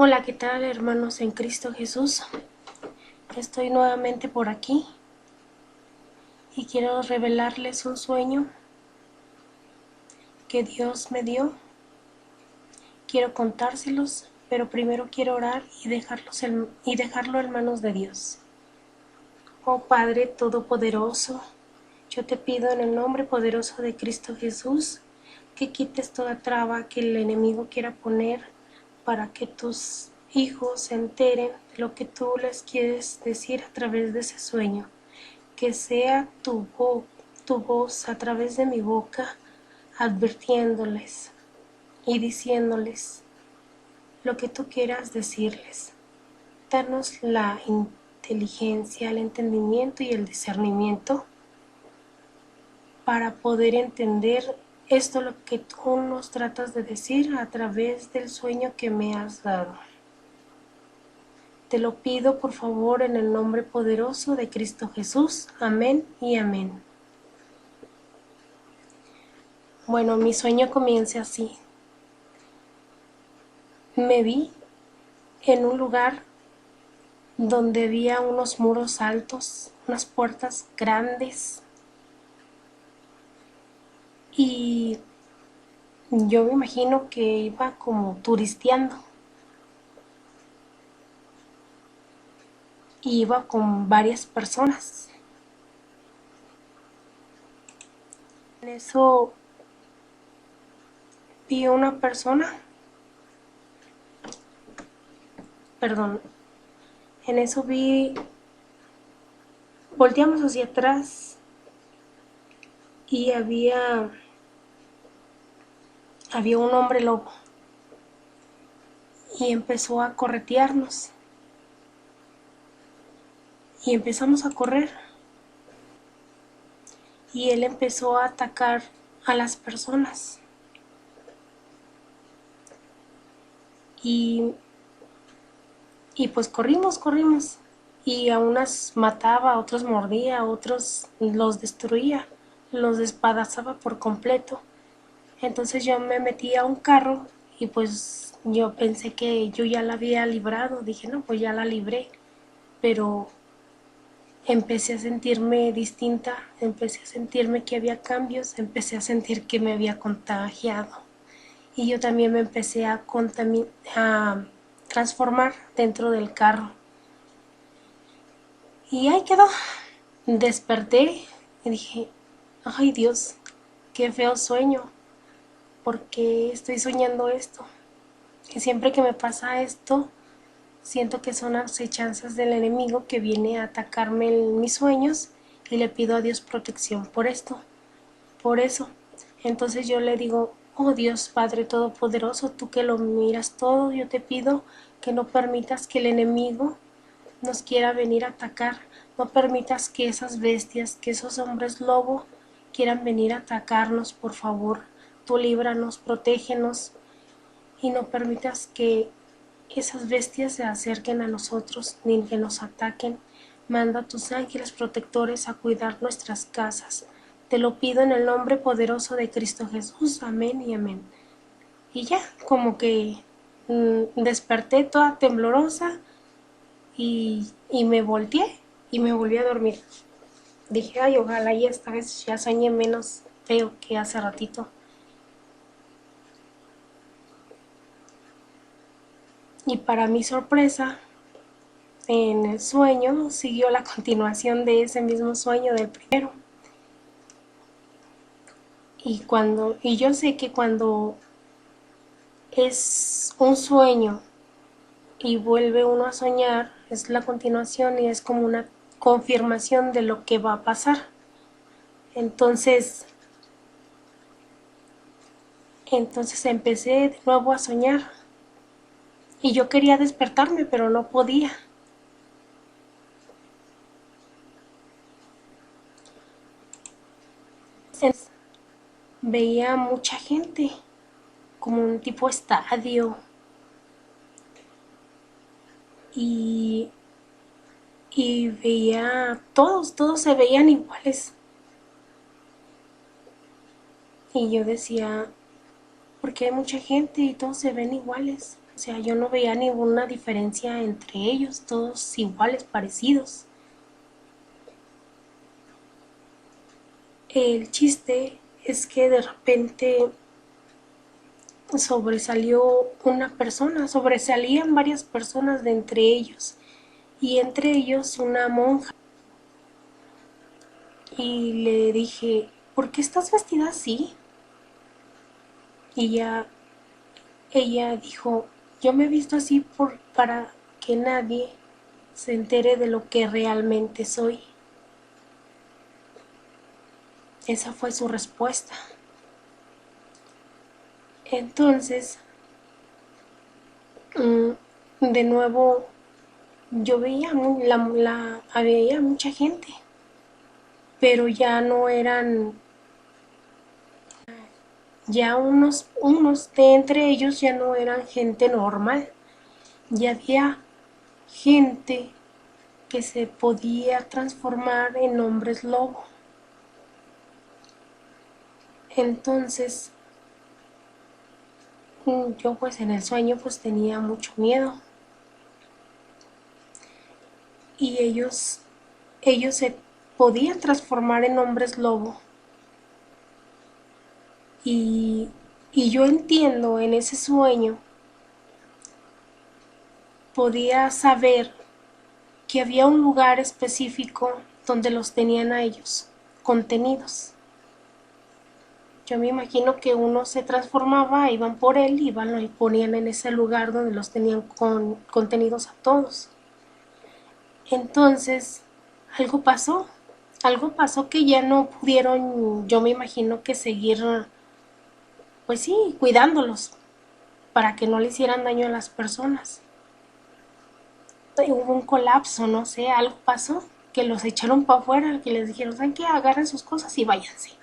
Hola, ¿qué tal, hermanos en Cristo Jesús? Estoy nuevamente por aquí y quiero revelarles un sueño que Dios me dio. Quiero contárselos, pero primero quiero orar y dejarlo en manos de Dios. Oh Padre Todopoderoso, yo te pido en el nombre poderoso de Cristo Jesús que quites toda traba que el enemigo quiera poner para que tus hijos se enteren de lo que tú les quieres decir a través de ese sueño. Que sea tu voz a través de mi boca advirtiéndoles y diciéndoles lo que tú quieras decirles. Danos la inteligencia, el entendimiento y el discernimiento para poder entender esto lo que tú nos tratas de decir a través del sueño que me has dado. Te lo pido por favor en el nombre poderoso de Cristo Jesús. Amén y amén. Bueno, mi sueño comienza así. Me vi en un lugar donde había unos muros altos, unas puertas grandes, y yo me imagino que iba como turisteando. Y iba con varias personas. En eso vi una persona, perdón, en eso volteamos hacia atrás y había un hombre lobo y empezó a corretearnos y empezamos a correr y él empezó a atacar a las personas y pues corrimos y a unas mataba, a otros mordía, a otros los destruía, los despedazaba por completo. Entonces yo me metí a un carro y pues yo pensé que yo ya la había librado, dije no, pues ya la libré, pero empecé a sentirme distinta, empecé a sentirme que había cambios, empecé a sentir que me había contagiado y yo también me empecé a transformar dentro del carro. Y ahí quedó. Desperté y dije, ay Dios, qué feo sueño, porque estoy soñando esto. Que siempre que me pasa esto, siento que son acechanzas del enemigo que viene a atacarme en mis sueños y le pido a Dios protección por esto, por eso. Entonces yo le digo, oh Dios Padre Todopoderoso, tú que lo miras todo, yo te pido que no permitas que el enemigo nos quiera venir a atacar, no permitas que esas bestias, que esos hombres lobo quieran venir a atacarnos, por favor. Tú líbranos, protégenos y no permitas que esas bestias se acerquen a nosotros ni que nos ataquen. Manda a tus ángeles protectores a cuidar nuestras casas. Te lo pido en el nombre poderoso de Cristo Jesús. Amén y amén. Y ya, como que desperté toda temblorosa y me volteé y me volví a dormir. Dije, ay, ojalá y esta vez ya soñé menos feo que hace ratito. Y para mi sorpresa, en el sueño siguió la continuación de ese mismo sueño del primero. Y yo sé que cuando es un sueño y vuelve uno a soñar, es la continuación y es como una confirmación de lo que va a pasar. Entonces empecé de nuevo a soñar y yo quería despertarme, pero no podía. Entonces, veía mucha gente, como un tipo estadio, y veía todos se veían iguales. Y yo decía, ¿por qué hay mucha gente y todos se ven iguales? sea, yo no veía ninguna diferencia entre ellos, todos iguales, parecidos. El chiste es que de repente sobresalió una persona, sobresalían varias personas de entre ellos, y entre ellos una monja. Y le dije, ¿por qué estás vestida así? Y ella dijo, yo me he visto así para que nadie se entere de lo que realmente soy. Esa fue su respuesta. Entonces, de nuevo, yo veía mucha gente, pero ya no eran, ya unos de entre ellos ya no eran gente normal, ya había gente que se podía transformar en hombres lobo. Entonces, yo pues en el sueño pues tenía mucho miedo, y ellos se podían transformar en hombres lobo, y, y yo entiendo en ese sueño, podía saber que había un lugar específico donde los tenían a ellos contenidos. Yo me imagino que uno se transformaba, iban por él, iban y ponían en ese lugar donde los tenían contenidos a todos. Entonces, algo pasó, algo pasó que ya no pudieron, yo me imagino que seguir, pues sí, cuidándolos para que no le hicieran daño a las personas. Hubo un colapso, no sé, algo pasó, que los echaron para afuera, que les dijeron, ¿saben qué? Agarren sus cosas y váyanse.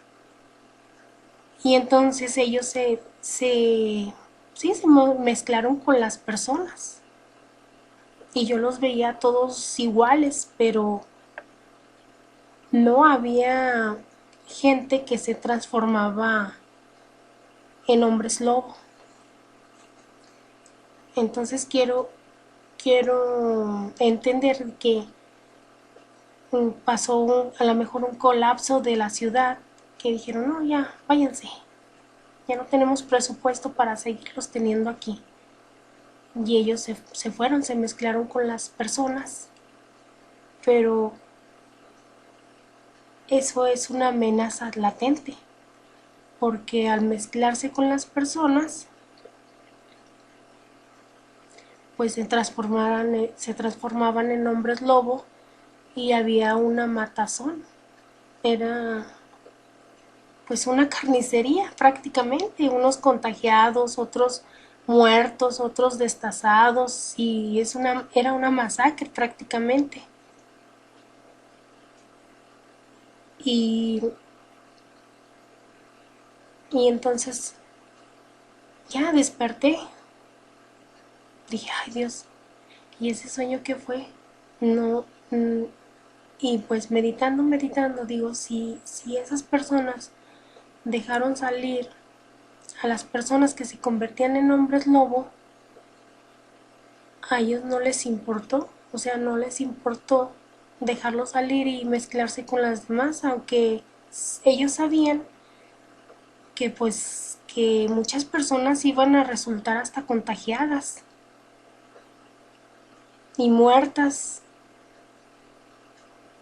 Y entonces ellos se mezclaron con las personas. Y yo los veía todos iguales, pero no había gente que se transformaba en hombres lobo. Entonces quiero entender que pasó a lo mejor un colapso de la ciudad, que dijeron, no, ya, váyanse, ya no tenemos presupuesto para seguirlos teniendo aquí. Y ellos se fueron, se mezclaron con las personas, pero eso es una amenaza latente, porque al mezclarse con las personas, pues se transformaban en hombres lobo, y había una matazón. Era pues una carnicería prácticamente, unos contagiados, otros muertos, otros destazados, y era una masacre prácticamente. Y, y entonces ya desperté, dije, ay Dios, ¿y ese sueño qué fue? No, y pues meditando, digo, si esas personas dejaron salir a las personas que se convertían en hombres lobo, a ellos no les importó, o sea, no les importó dejarlo salir y mezclarse con las demás, aunque ellos sabían que pues que muchas personas iban a resultar hasta contagiadas y muertas.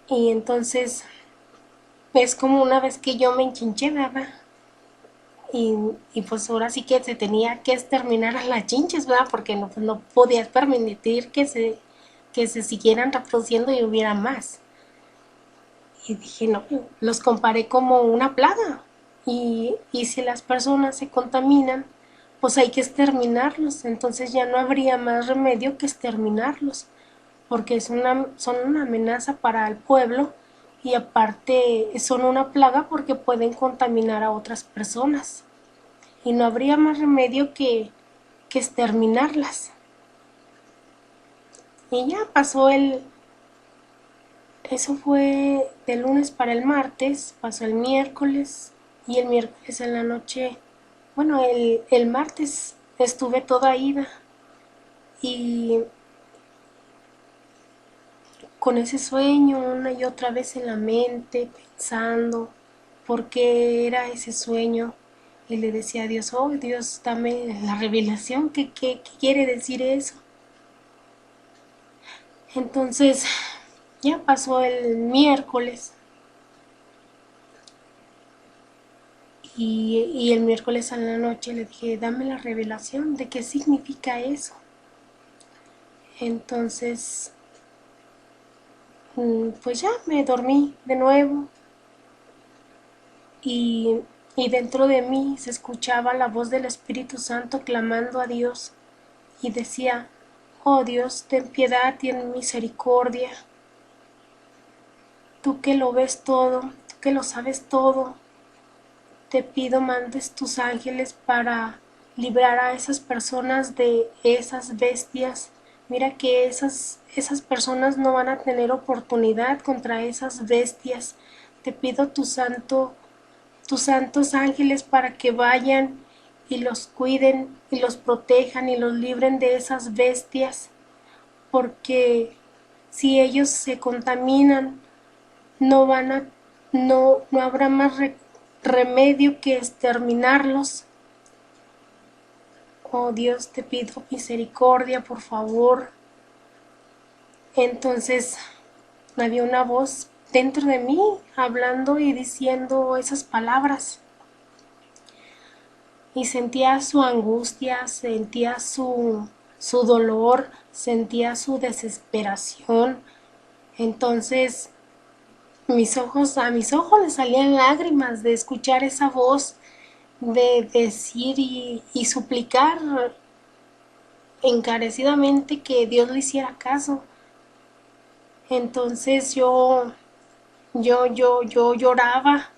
Y entonces es como una vez que yo me enchinché, ¿verdad? Y pues ahora sí que se tenía que exterminar a las chinches, ¿verdad? Porque no podías permitir que se siguieran reproduciendo y hubiera más. Y dije, no, los comparé como una plaga. Y si las personas se contaminan, pues hay que exterminarlos. Entonces ya no habría más remedio que exterminarlos, porque son una amenaza para el pueblo, y aparte son una plaga porque pueden contaminar a otras personas. Y no habría más remedio que exterminarlas. Y ya pasó eso fue de lunes para el martes, pasó el miércoles, y el miércoles en la noche, bueno, el martes estuve toda ida, Y con ese sueño una y otra vez en la mente, pensando por qué era ese sueño. Y le decía a Dios, oh Dios, dame la revelación, ¿qué quiere decir eso? Entonces ya pasó el miércoles y el miércoles a la noche le dije, dame la revelación de qué significa eso. Entonces, pues ya me dormí de nuevo y, y dentro de mí se escuchaba la voz del Espíritu Santo clamando a Dios y decía, oh Dios, ten piedad, ten misericordia, tú que lo ves todo, tú que lo sabes todo, te pido mandes tus ángeles para librar a esas personas de esas bestias. Mira que esas personas no van a tener oportunidad contra esas bestias. Te pido tus santos ángeles para que vayan y los cuiden y los protejan y los libren de esas bestias, porque si ellos se contaminan, no van a, no habrá más remedio que exterminarlos. Oh Dios, te pido misericordia, por favor. Entonces había una voz dentro de mí hablando y diciendo esas palabras. Y sentía su angustia, sentía su dolor, sentía su desesperación. Entonces a mis ojos le salían lágrimas de escuchar esa voz, de decir y suplicar encarecidamente que Dios le hiciera caso. Entonces yo lloraba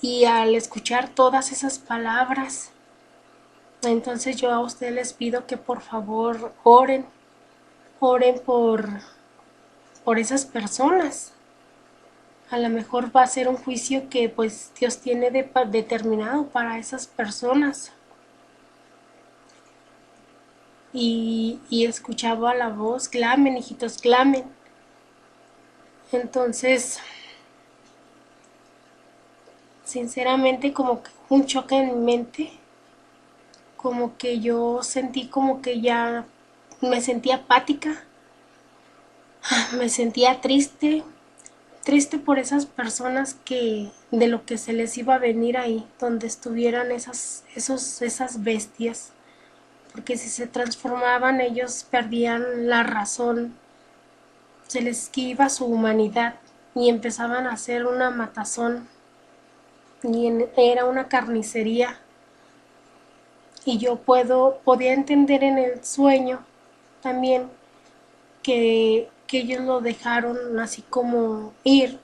y al escuchar todas esas palabras, entonces yo a ustedes les pido que por favor oren por esas personas. A lo mejor va a ser un juicio que pues Dios tiene determinado para esas personas. Y escuchaba la voz, clamen, hijitos, clamen. Entonces, sinceramente, como que un choque en mi mente, como que yo sentí como que ya me sentía apática, me sentía triste, triste por esas personas que de lo que se les iba a venir ahí, donde estuvieran esas bestias, porque si se transformaban ellos perdían la razón, se les iba su humanidad y empezaban a hacer una matazón y era una carnicería. Y yo podía entender en el sueño también que ellos lo dejaron así como ir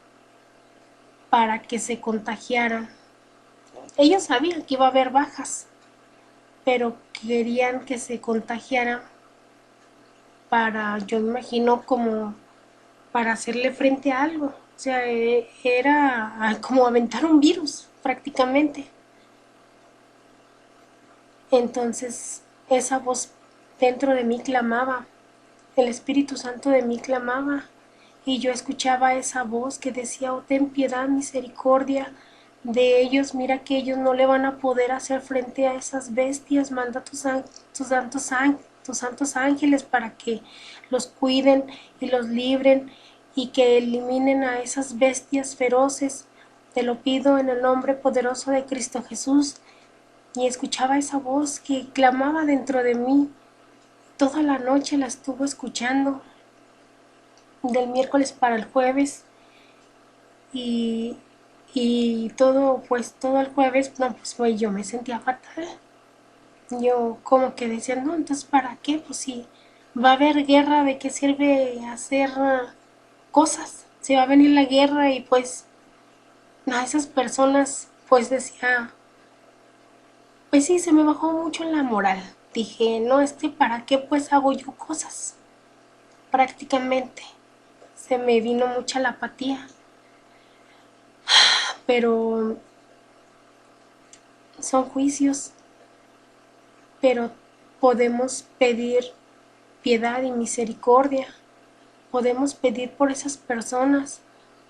para que se contagiaran. Ellos sabían que iba a haber bajas, pero querían que se contagiaran para, yo me imagino, como para hacerle frente a algo. O sea, era como aventar un virus prácticamente. Entonces esa voz dentro de mí clamaba, el Espíritu Santo de mí clamaba, y yo escuchaba esa voz que decía, oh, ten piedad, misericordia de ellos, mira que ellos no le van a poder hacer frente a esas bestias, manda tus santos ángeles para que los cuiden y los libren y que eliminen a esas bestias feroces. Te lo pido en el nombre poderoso de Cristo Jesús. Y escuchaba esa voz que clamaba dentro de mí. Toda la noche la estuve escuchando, del miércoles para el jueves, y, y todo el jueves, no, pues yo me sentía fatal. Yo como que decía, no, entonces ¿para qué? Pues si va a haber guerra, ¿de qué sirve hacer cosas? Si va a venir la guerra y pues a esas personas, pues decía, pues sí, se me bajó mucho la moral. Dije, no, ¿para qué pues hago yo cosas? Prácticamente se me vino mucha la apatía. Pero son juicios, pero podemos pedir piedad y misericordia. Podemos pedir por esas personas,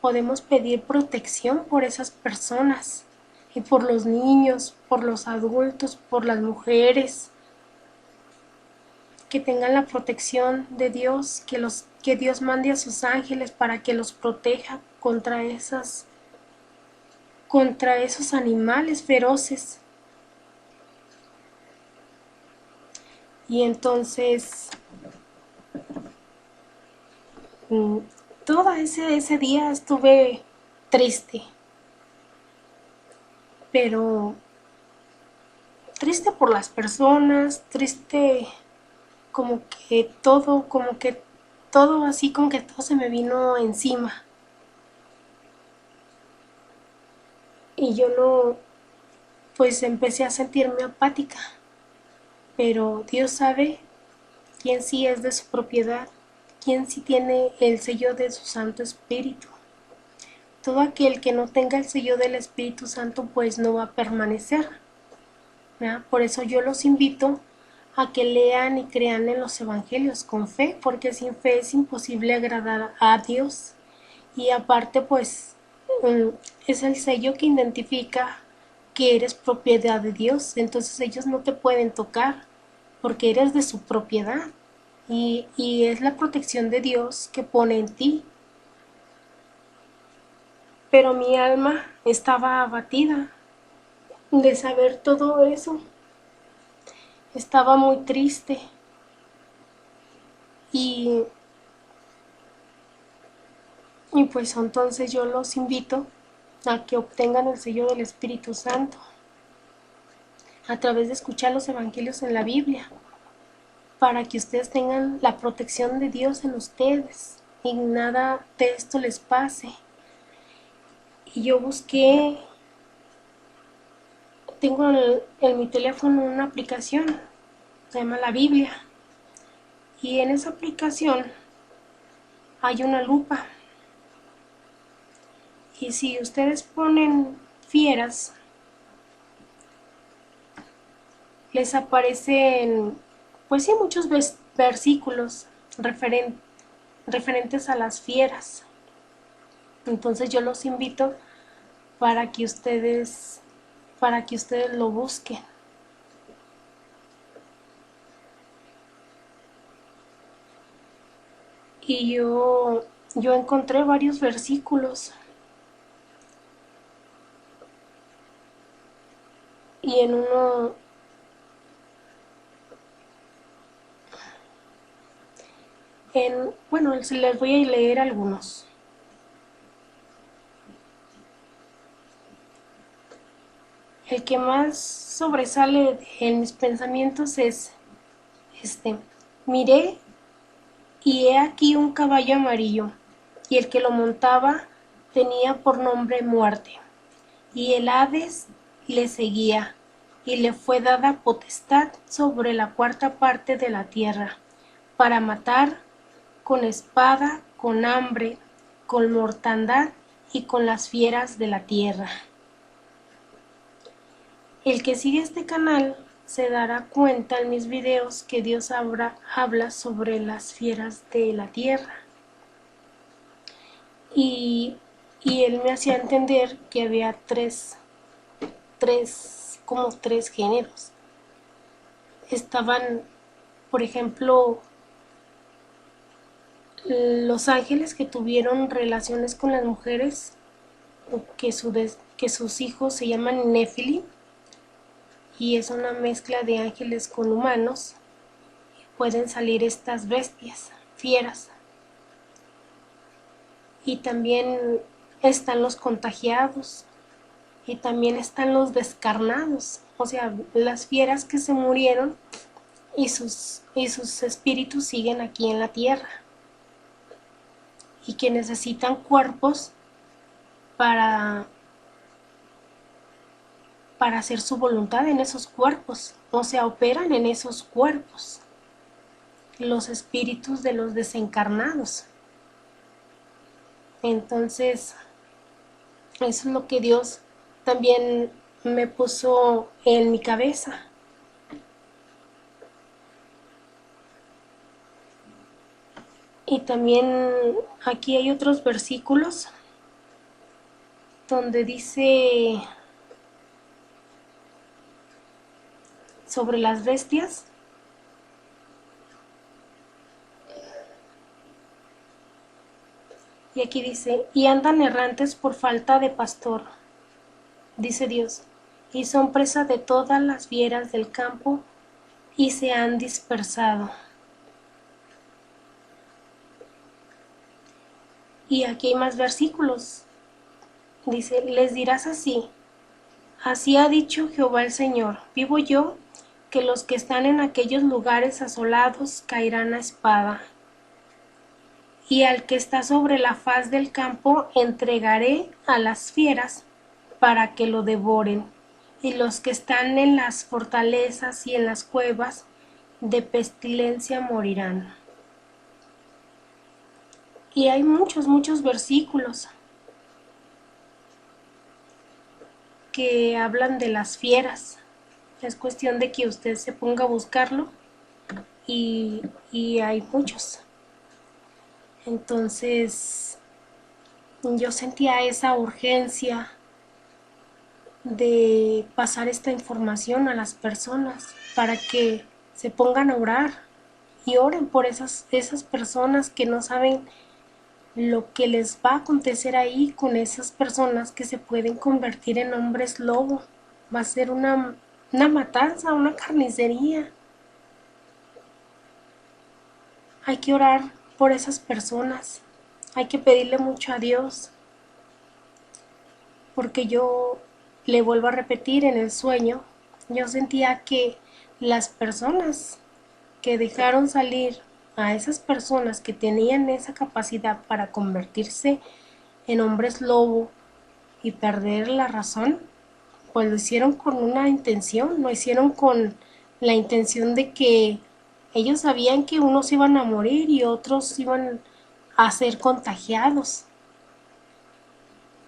podemos pedir protección por esas personas y por los niños, por los adultos, por las mujeres, que tengan la protección de Dios, que Dios mande a sus ángeles para que los proteja contra esos animales feroces. Y entonces todo ese día estuve triste, pero triste por las personas, triste como que todo así, como que todo se me vino encima. Y yo no, pues empecé a sentirme apática, pero Dios sabe quién sí es de su propiedad, quién sí tiene el sello de su Santo Espíritu. Todo aquel que no tenga el sello del Espíritu Santo pues no va a permanecer, ¿verdad? Por eso yo los invito a que lean y crean en los evangelios con fe, porque sin fe es imposible agradar a Dios. Y aparte pues es el sello que identifica que eres propiedad de Dios, entonces ellos no te pueden tocar porque eres de su propiedad y es la protección de Dios que pone en ti. Pero mi alma estaba abatida de saber todo eso, estaba muy triste y, y pues entonces yo los invito a que obtengan el sello del Espíritu Santo a través de escuchar los evangelios en la Biblia, para que ustedes tengan la protección de Dios en ustedes y nada de esto les pase. Y yo busqué, tengo en mi teléfono una aplicación, se llama la Biblia, y en esa aplicación hay una lupa. Y si ustedes ponen fieras, les aparecen, pues sí, muchos versículos referentes a las fieras. Entonces yo los invito para que ustedes lo busquen. Y yo encontré varios versículos y en uno bueno, les voy a leer algunos. El que más sobresale en mis pensamientos es este: miré y he aquí un caballo amarillo, y el que lo montaba tenía por nombre Muerte, y el Hades le seguía, y le fue dada potestad sobre la cuarta parte de la tierra, para matar con espada, con hambre, con mortandad y con las fieras de la tierra. El que sigue este canal se dará cuenta en mis videos que Dios habla sobre las fieras de la tierra. Y él me hacía entender que había como tres géneros. Estaban, por ejemplo, los ángeles que tuvieron relaciones con las mujeres, que sus hijos se llaman Nephilim, y es una mezcla de ángeles con humanos. Pueden salir estas bestias, fieras. Y también están los contagiados, y también están los descarnados, o sea, las fieras que se murieron y sus espíritus siguen aquí en la tierra y que necesitan cuerpos para hacer su voluntad en esos cuerpos, o sea, operan en esos cuerpos los espíritus de los desencarnados. Entonces, eso es lo que Dios también me puso en mi cabeza. Y también aquí hay otros versículos donde dice sobre las bestias. Y aquí dice, y andan errantes por falta de pastor, dice Dios, y son presa de todas las fieras del campo y se han dispersado. Y aquí hay más versículos. Dice, les dirás así, así ha dicho Jehová el Señor, vivo yo, que los que están en aquellos lugares asolados caerán a espada. Y al que está sobre la faz del campo entregaré a las fieras para que lo devoren, y los que están en las fortalezas y en las cuevas de pestilencia morirán. Y hay muchos versículos que hablan de las fieras. Es cuestión de que usted se ponga a buscarlo y hay muchos. Entonces yo sentía esa urgencia de pasar esta información a las personas para que se pongan a orar y oren por esas personas que no saben lo que les va a acontecer ahí con esas personas que se pueden convertir en hombres lobo. Va a ser una matanza, una carnicería. Hay que orar por esas personas. Hay que pedirle mucho a Dios. Porque yo le vuelvo a repetir, en el sueño, yo sentía que las personas que dejaron salir a esas personas que tenían esa capacidad para convertirse en hombres lobo y perder la razón, pues lo hicieron con una intención, lo hicieron con la intención de que ellos sabían que unos iban a morir y otros iban a ser contagiados.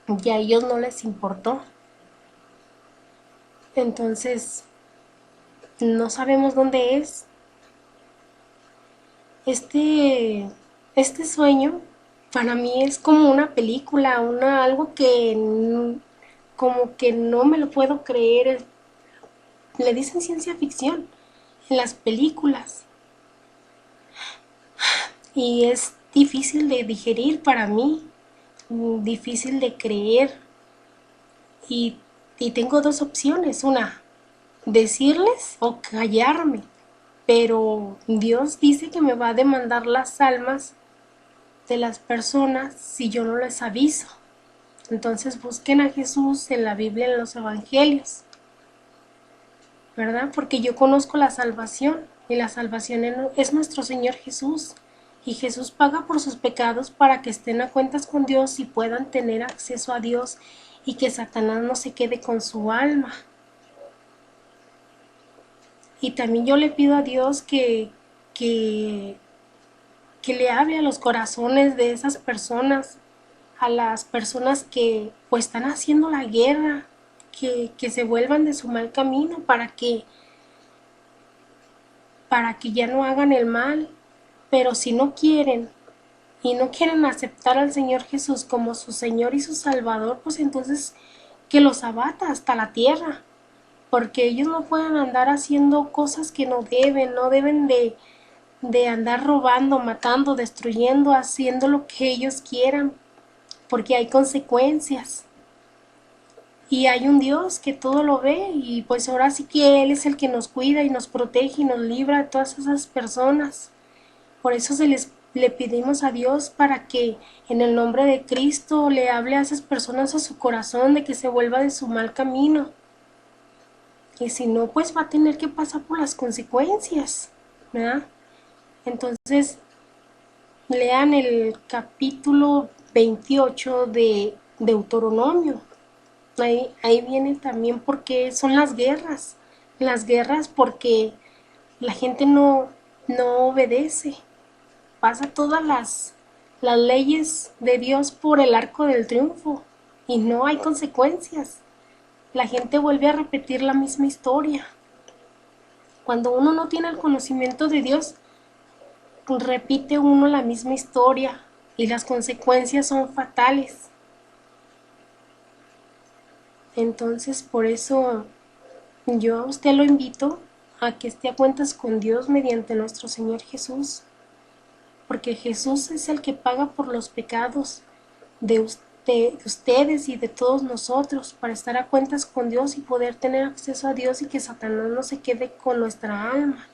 Y a ellos no les importó. Entonces, no sabemos dónde es. Este sueño para mí es como una película, algo que como que no me lo puedo creer. Le dicen ciencia ficción en las películas. Y es difícil de digerir para mí, difícil de creer. Y tengo dos opciones, una, decirles o callarme. Pero Dios dice que me va a demandar las almas de las personas si yo no les aviso. Entonces busquen a Jesús en la Biblia, en los Evangelios, ¿verdad? Porque yo conozco la salvación y la salvación es nuestro Señor Jesús. Y Jesús paga por sus pecados para que estén a cuentas con Dios y puedan tener acceso a Dios y que Satanás no se quede con su alma. Y también yo le pido a Dios que le hable a los corazones de esas personas, a las personas que pues están haciendo la guerra, que se vuelvan de su mal camino para que ya no hagan el mal. Pero si no quieren y no quieren aceptar al Señor Jesús como su Señor y su Salvador, pues entonces que los abata hasta la tierra, porque ellos no pueden andar haciendo cosas que no deben de andar robando, matando, destruyendo, haciendo lo que ellos quieran, porque hay consecuencias. Y hay un Dios que todo lo ve y pues ahora sí que Él es el que nos cuida y nos protege y nos libra de todas esas personas. Por eso le pedimos a Dios para que en el nombre de Cristo le hable a esas personas a su corazón de que se vuelva de su mal camino. Y si no, pues va a tener que pasar por las consecuencias, ¿verdad? Entonces, lean el capítulo 28 de Deuteronomio. Ahí viene también porque son las guerras. Las guerras porque la gente no obedece. Pasa todas las leyes de Dios por el arco del triunfo y no hay consecuencias. La gente vuelve a repetir la misma historia. Cuando uno no tiene el conocimiento de Dios, repite uno la misma historia y las consecuencias son fatales. Entonces, por eso yo a usted lo invito a que esté a cuentas con Dios mediante nuestro Señor Jesús, porque Jesús es el que paga por los pecados de ustedes y de todos nosotros, para estar a cuentas con Dios y poder tener acceso a Dios y que Satanás no se quede con nuestra alma.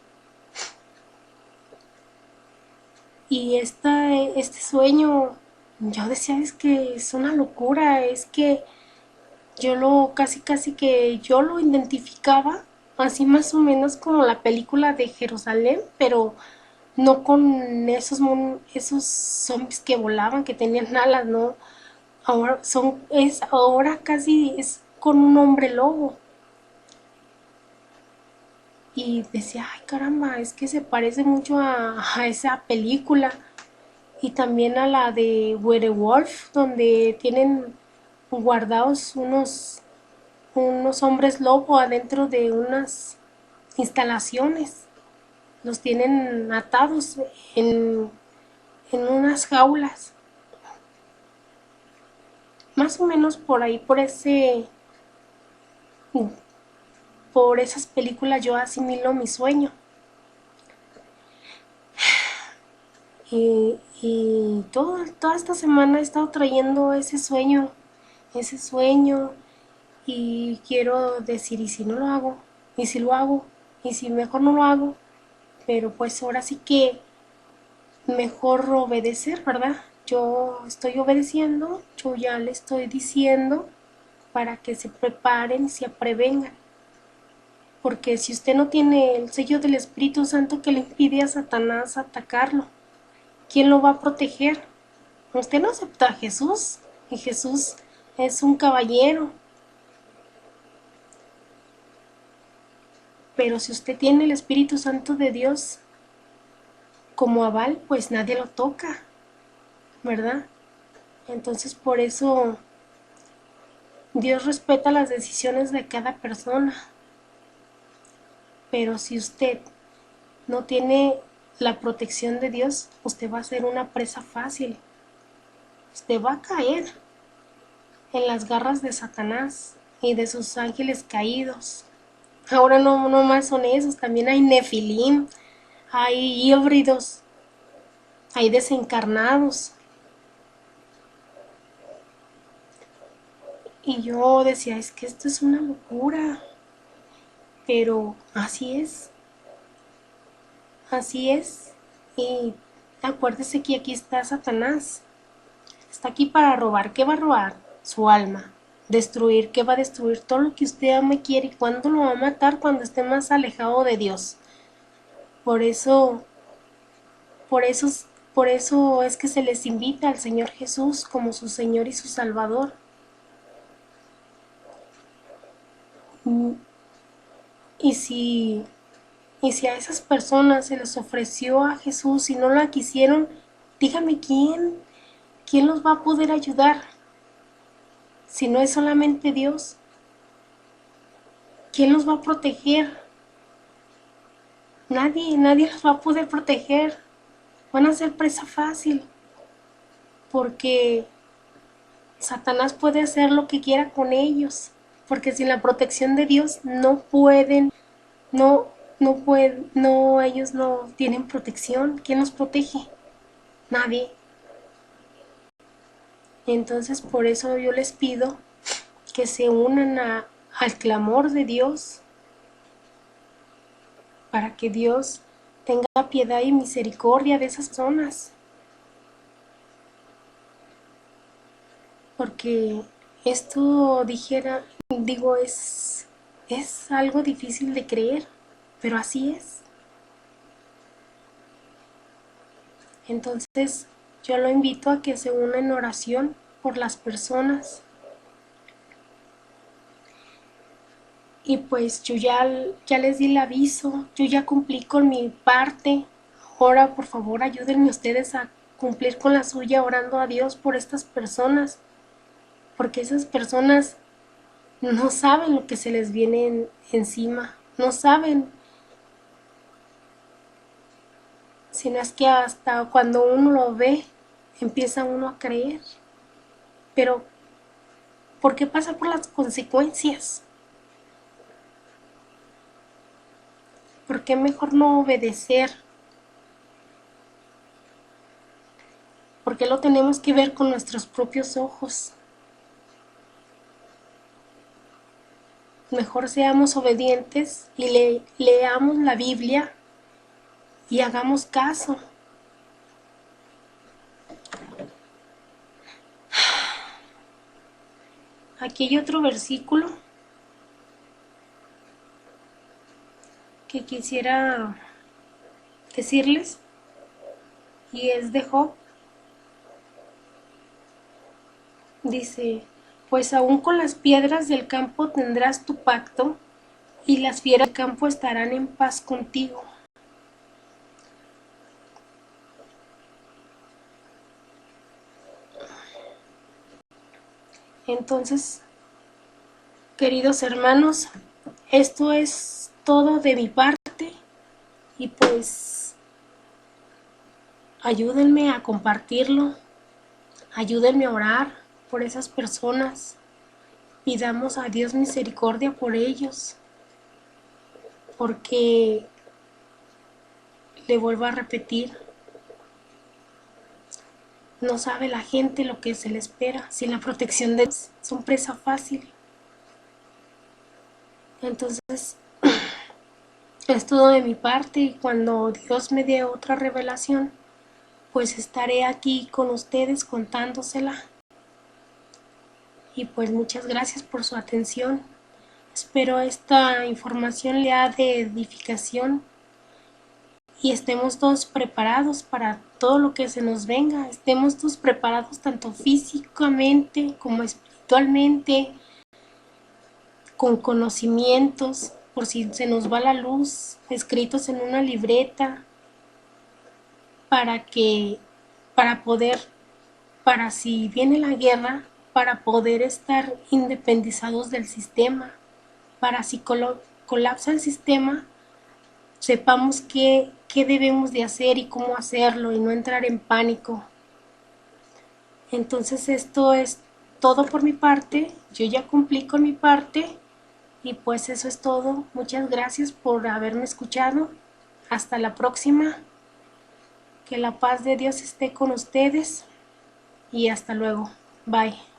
Y este sueño, yo decía, es que es una locura, es que casi que yo lo identificaba, así más o menos como la película de Jerusalén, pero no con esos zombies que volaban, que tenían alas, no. Ahora casi es con un hombre lobo. Y decía, ay caramba, es que se parece mucho a esa película. Y también a la de Werewolf, donde tienen guardados unos hombres lobo adentro de unas instalaciones. Los tienen atados en unas jaulas. Más o menos por ahí, por esas películas yo asimilo mi sueño. Y toda esta semana he estado trayendo ese sueño, y quiero decir, ¿y si no lo hago? ¿Y si lo hago? ¿Y si mejor no lo hago? Pero pues ahora sí que mejor obedecer, ¿verdad? Yo estoy obedeciendo, yo ya le estoy diciendo para que se preparen, se prevengan. Porque si usted no tiene el sello del Espíritu Santo que le impide a Satanás atacarlo, ¿quién lo va a proteger? Usted no acepta a Jesús, y Jesús es un caballero. Pero si usted tiene el Espíritu Santo de Dios como aval, pues nadie lo toca, ¿verdad? Entonces por eso Dios respeta las decisiones de cada persona. Pero si usted no tiene la protección de Dios, usted va a ser una presa fácil. Usted va a caer en las garras de Satanás y de sus ángeles caídos. Ahora no más son esos, también hay nefilim, hay híbridos, hay desencarnados. Y yo decía, es que esto es una locura. Pero así es. Y acuérdese que aquí está Satanás. Está aquí para robar. ¿Qué va a robar? Su alma. Destruir. ¿Qué va a destruir? Todo lo que usted ama y quiere. ¿Y cuándo lo va a matar? Cuando esté más alejado de Dios. Por eso, por eso, por eso es que se les invita al Señor Jesús como su Señor y su Salvador. Y si a esas personas se les ofreció a Jesús y no la quisieron, dígame quién los va a poder ayudar. Si no es solamente Dios, ¿quién los va a proteger? Nadie los va a poder proteger. Van a ser presa fácil, porque Satanás puede hacer lo que quiera con ellos, porque sin la protección de Dios no pueden, ellos no tienen protección. ¿Quién los protege? Nadie. Entonces por eso yo les pido que se unan al clamor de Dios, para que Dios tenga piedad y misericordia de esas personas. Porque esto es algo difícil de creer, pero así es. Entonces yo lo invito a que se una en oración por las personas. Y pues yo ya les di el aviso, yo ya cumplí con mi parte. Ahora por favor ayúdenme ustedes a cumplir con la suya, orando a Dios por estas personas, porque esas personas no saben lo que se les viene encima, no saben. sino es que hasta cuando uno lo ve, empieza uno a creer. Pero, ¿por qué pasa por las consecuencias? ¿Por qué mejor no obedecer? ¿Por qué lo tenemos que ver con nuestros propios ojos? Mejor seamos obedientes y leamos la Biblia y hagamos caso. Aquí hay otro versículo que quisiera decirles y es de Job. Dice, pues aún con las piedras del campo tendrás tu pacto y las fieras del campo estarán en paz contigo. Entonces, queridos hermanos, esto es todo de mi parte y pues ayúdenme a compartirlo, ayúdenme a orar por esas personas, pidamos a Dios misericordia por ellos, porque le vuelvo a repetir, no sabe la gente lo que se le espera. Sin la protección de Dios, son presa fácil. Entonces, es todo de mi parte y cuando Dios me dé otra revelación, pues estaré aquí con ustedes contándosela. Y pues muchas gracias por su atención. Espero esta información le sea de edificación y estemos todos preparados para todo lo que se nos venga. Estemos todos preparados tanto físicamente como espiritualmente, con conocimientos, por si se nos va la luz, escritos en una libreta, para poder, para si viene la guerra, para poder estar independizados del sistema, para si colapsa el sistema, sepamos qué debemos de hacer y cómo hacerlo y no entrar en pánico. Entonces esto es todo por mi parte, yo ya cumplí con mi parte y pues eso es todo. Muchas gracias por haberme escuchado. Hasta la próxima. Que la paz de Dios esté con ustedes y hasta luego. Bye.